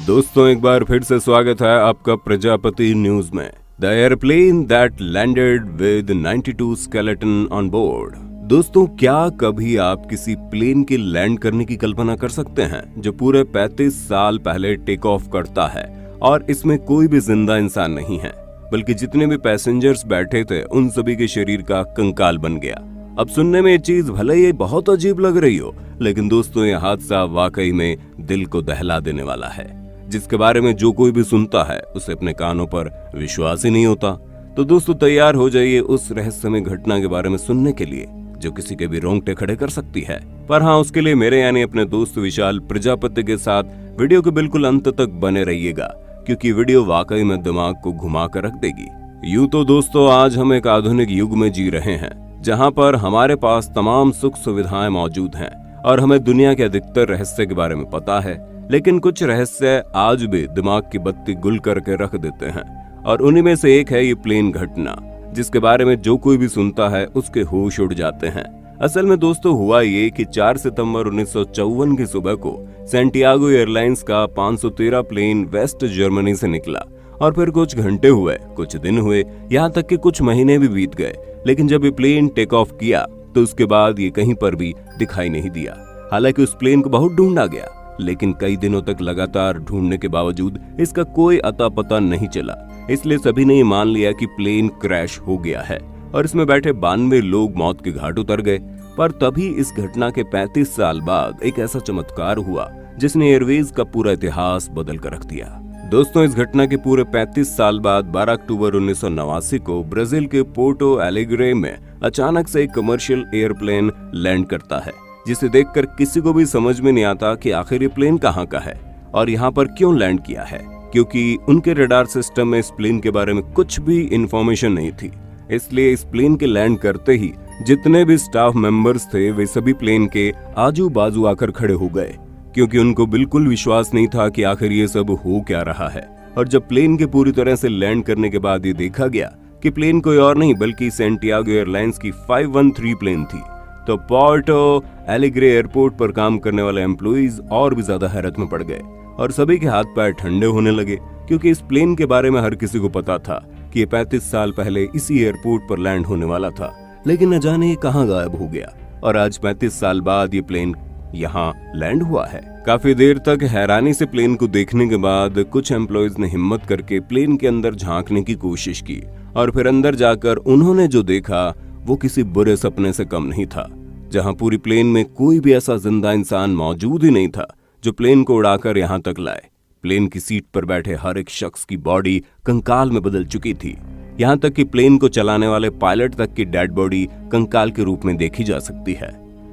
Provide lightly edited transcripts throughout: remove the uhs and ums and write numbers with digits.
दोस्तों एक बार फिर से स्वागत है आपका प्रजापति न्यूज में। The airplane that landed with 92 skeleton on board. दोस्तों क्या कभी आप किसी प्लेन के लैंड करने की कल्पना कर सकते हैं जो पूरे 35 साल पहले टेक ऑफ करता है और इसमें कोई भी जिंदा इंसान नहीं है, बल्कि जितने भी पैसेंजर्स बैठे थे उन सभी के शरीर का कंकाल बन गया। अब सुनने में ये चीज भले ही बहुत अजीब लग रही हो, लेकिन दोस्तों ये हादसा वाकई में दिल को दहला देने वाला है, जिसके बारे में जो कोई भी सुनता है उसे अपने कानों पर विश्वास ही नहीं होता। तो दोस्तों तैयार हो जाइए उस रहस्यमय घटना के बारे में सुनने के लिए जो किसी के भी रोंगटे खड़े कर सकती है। पर हाँ, उसके लिए मेरे यानी अपने दोस्त विशाल प्रजापति के साथ वीडियो के बिल्कुल अंत तक बने रहिएगा, क्योंकि वीडियो वाकई में दिमाग को घुमा कर रख देगी। यूं तो दोस्तों आज हम एक आधुनिक युग में जी रहे हैं जहां पर हमारे पास तमाम सुख सुविधाएं मौजूद हैं और हमें दुनिया के अधिकतर रहस्य के बारे में पता है, लेकिन कुछ रहस्य आज भी दिमाग की बत्ती गुल करके रख देते हैं। और उन्हीं में से एक है ये प्लेन घटना, जिसके बारे में जो कोई भी सुनता है उसके होश उड़ जाते हैं। असल में दोस्तों हुआ ये कि 4 सितंबर 1954 की सुबह को सैंटियागो एयरलाइंस का 513 प्लेन वेस्ट जर्मनी से निकला और फिर कुछ घंटे हुए, कुछ दिन हुए, यहाँ तक कि कुछ महीने भी बीत गए, लेकिन जब ये प्लेन टेक ऑफ किया तो उसके बाद ये कहीं पर भी दिखाई नहीं दिया। हालांकि उस प्लेन को बहुत ढूंढा गया, लेकिन कई दिनों तक लगातार ढूंढने के बावजूद इसका कोई अता पता नहीं चला। इसलिए सभी ने ये मान लिया कि प्लेन क्रैश हो गया है और इसमें बैठे 92 लोग मौत के घाट उतर गए। पर तभी इस घटना के 35 साल बाद एक ऐसा चमत्कार हुआ जिसने एयरवेज का पूरा इतिहास बदल कर रख दिया। दोस्तों इस घटना के पूरे 35 साल बाद 12 अक्टूबर 1989 को ब्राजील के पोर्टो एलेग्रे में अचानक से एक कमर्शियल एयरप्लेन लैंड करता है, जिसे देखकर किसी को भी समझ में नहीं आता कि आखिर ये प्लेन कहाँ का है और यहाँ पर क्यों लैंड किया है, क्योंकि उनके रडार सिस्टम में इस प्लेन के बारे में कुछ भी इंफॉर्मेशन नहीं थी। इसलिए इस प्लेन के लैंड करते ही जितने भी स्टाफ मेंबर्स थे वे सभी प्लेन के आजू बाजू आकर खड़े हो गए, क्योंकि उनको बिल्कुल विश्वास नहीं था कि आखिर ये सब हो क्या रहा है। और जब प्लेन के पूरी तरह से लैंड करने के बाद ये देखा गया कि प्लेन कोई और नहीं बल्कि सैंटियागो एयरलाइंस की 513 प्लेन थी, तो पोर्टो एलेग्रे एयरपोर्ट पर काम करने वाले एम्प्लॉइज और भी ज्यादा हैरत में पड़ गए और सभी के हाथ पैर ठंडे होने लगे, क्योंकि इस प्लेन के बारे में हर किसी को पता था कि ये 35 साल पहले इसी एयरपोर्ट पर लैंड होने वाला था, लेकिन न जाने ये कहाँ गायब हो गया और आज 35 साल बाद ये प्लेन यहाँ लैंड हुआ है। काफी देर तक हैरानी से प्लेन को देखने के बाद कुछ एम्प्लॉइज ने हिम्मत करके प्लेन के अंदर झांकने की कोशिश की और फिर अंदर जाकर उन्होंने जो देखा वो किसी बुरे सपने से कम नहीं था, जहां पूरी प्लेन में कोई भी ऐसा जिंदा इंसान मौजूद ही नहीं था जो प्लेन को उड़ाकर यहां तक लाए। प्लेन की सीट पर बैठे हर एक शख्स की बॉडी कंकाल में बदल चुकी थी, यहां तक कि प्लेन को चलाने वाले पायलट तक की डेड बॉडी कंकाल के रूप में देखी जा सकती है।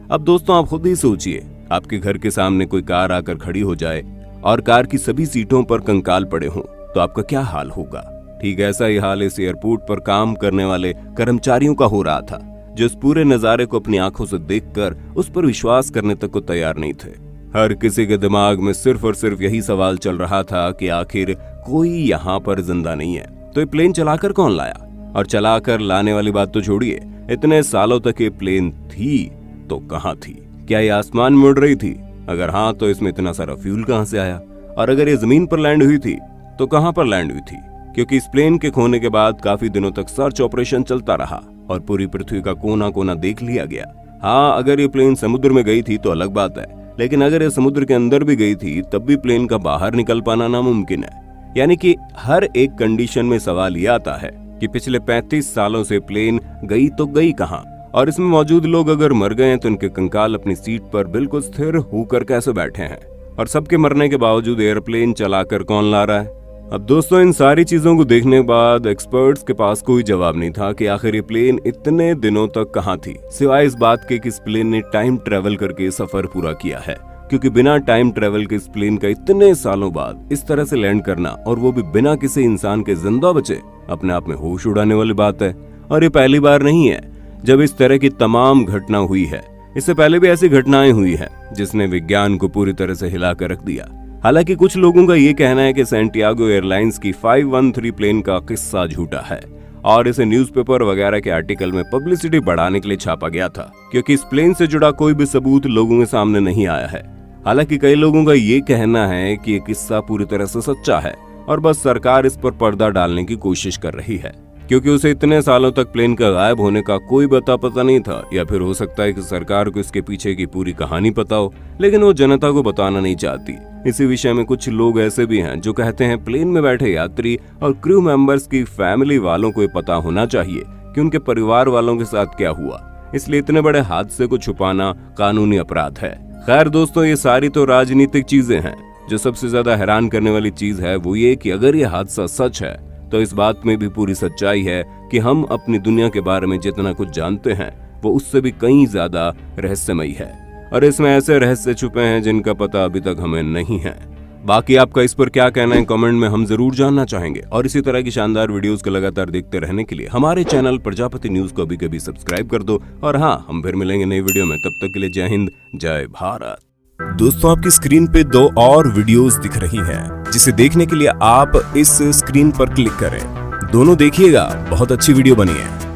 अब दोस्तों आप खुद ही सोचिए, आपके घर के सामने कोई कार आकर खड़ी हो जाए और कार की सभी सीटों पर कंकाल पड़े हों तो आपका क्या हाल होगा। ठीक ऐसा ही हाल इस एयरपोर्ट पर काम करने वाले कर्मचारियों का हो रहा था, जो इस पूरे नजारे को अपनी आंखों से देखकर उस पर विश्वास करने तक को तैयार नहीं थे। हर किसी के दिमाग में सिर्फ और सिर्फ यही सवाल चल रहा था कि आखिर कोई यहाँ पर जिंदा नहीं है तो ये प्लेन चलाकर कौन लाया, और चलाकर लाने वाली बात तो छोड़िए, इतने सालों तक ये प्लेन थी तो कहाँ थी? क्या ये आसमान में उड़ रही थी? अगर हाँ तो इसमें इतना सारा फ्यूल कहाँ से आया? और अगर ये जमीन पर लैंड हुई थी तो कहाँ पर लैंड हुई थी? क्योंकि इस प्लेन के खोने के बाद काफी दिनों तक सर्च ऑपरेशन चलता रहा और पूरी पृथ्वी का कोना कोना देख लिया गया। हाँ, अगर ये प्लेन समुद्र में गई थी तो अलग बात है, लेकिन अगर ये समुद्र के अंदर भी गई थी तब भी प्लेन का बाहर निकल पाना नामुमकिन है। यानी कि हर एक कंडीशन में सवाल ये आता है कि पिछले 35 सालों से प्लेन गई तो गई कहाँ, और इसमें मौजूद लोग अगर मर गए तो उनके कंकाल अपनी सीट पर बिल्कुल स्थिर होकर कैसे बैठे हैं, और सबके मरने के बावजूद एयरप्लेन चलाकर कौन ला रहा है। अब दोस्तों इन सारी चीजों को देखने के बाद एक्सपर्ट्स के पास कोई जवाब नहीं था कि आखिर ये प्लेन इतने दिनों तक कहाँ थी, सिवाय इस बात के कि इस प्लेन ने टाइम ट्रेवल करके सफर पूरा किया है, क्योंकि बिना टाइम ट्रेवल के इस प्लेन का इतने सालों बाद इस तरह से लैंड करना, और वो भी बिना किसी इंसान के जिंदा बचे, अपने आप में होश उड़ाने वाली बात है। और ये पहली बार नहीं है जब इस तरह की तमाम घटना हुई है, इससे पहले भी ऐसी घटनाएं हुई है जिसने विज्ञान को पूरी तरह से हिला कर रख दिया। हालांकि कुछ लोगों का ये कहना है कि सैंटियागो एयरलाइंस की 513 प्लेन का किस्सा झूठा है और इसे न्यूज़पेपर वगैरह के आर्टिकल में पब्लिसिटी बढ़ाने के लिए छापा गया था, क्योंकि इस प्लेन से जुड़ा कोई भी सबूत लोगों के सामने नहीं आया है। हालांकि कई लोगों का ये कहना है कि ये किस्सा पूरी तरह से सच्चा है और बस सरकार इस पर पर्दा डालने की कोशिश कर रही है, क्योंकि उसे इतने सालों तक प्लेन का गायब होने का कोई पता नहीं था। या फिर हो सकता है कि सरकार को इसके पीछे की पूरी कहानी पता हो, लेकिन वो जनता को बताना नहीं चाहती। इसी विषय में कुछ लोग ऐसे भी हैं जो कहते हैं प्लेन में बैठे यात्री और क्रू मेंबर्स की फैमिली वालों को पता होना चाहिए कि उनके परिवार वालों के साथ क्या हुआ, इसलिए इतने बड़े हादसे को छुपाना कानूनी अपराध है। खैर दोस्तों, ये सारी तो राजनीतिक चीजें हैं। जो सबसे ज्यादा हैरान करने वाली चीज है वो ये कि अगर ये हादसा सच है तो इस बात में भी पूरी सच्चाई है कि हम अपनी दुनिया के बारे में जितना कुछ जानते हैं वो उससे भी कहीं ज्यादा रहस्यमयी है, और इसमें ऐसे रहस्य छुपे हैं जिनका पता अभी तक हमें नहीं है। बाकी आपका इस पर क्या कहना है कमेंट में हम जरूर जानना चाहेंगे, और इसी तरह की शानदार वीडियोस को लगातार देखते रहने के लिए हमारे चैनल प्रजापति न्यूज को कभी सब्सक्राइब कर दो। और हाँ, हम फिर मिलेंगे नई वीडियो में, तब तक के लिए जय हिंद, जय भारत। दोस्तों, आपकी स्क्रीन पे 2 और वीडियोस दिख रही हैं, जिसे देखने के लिए आप इस स्क्रीन पर क्लिक करें। दोनों देखिएगा, बहुत अच्छी वीडियो बनी है।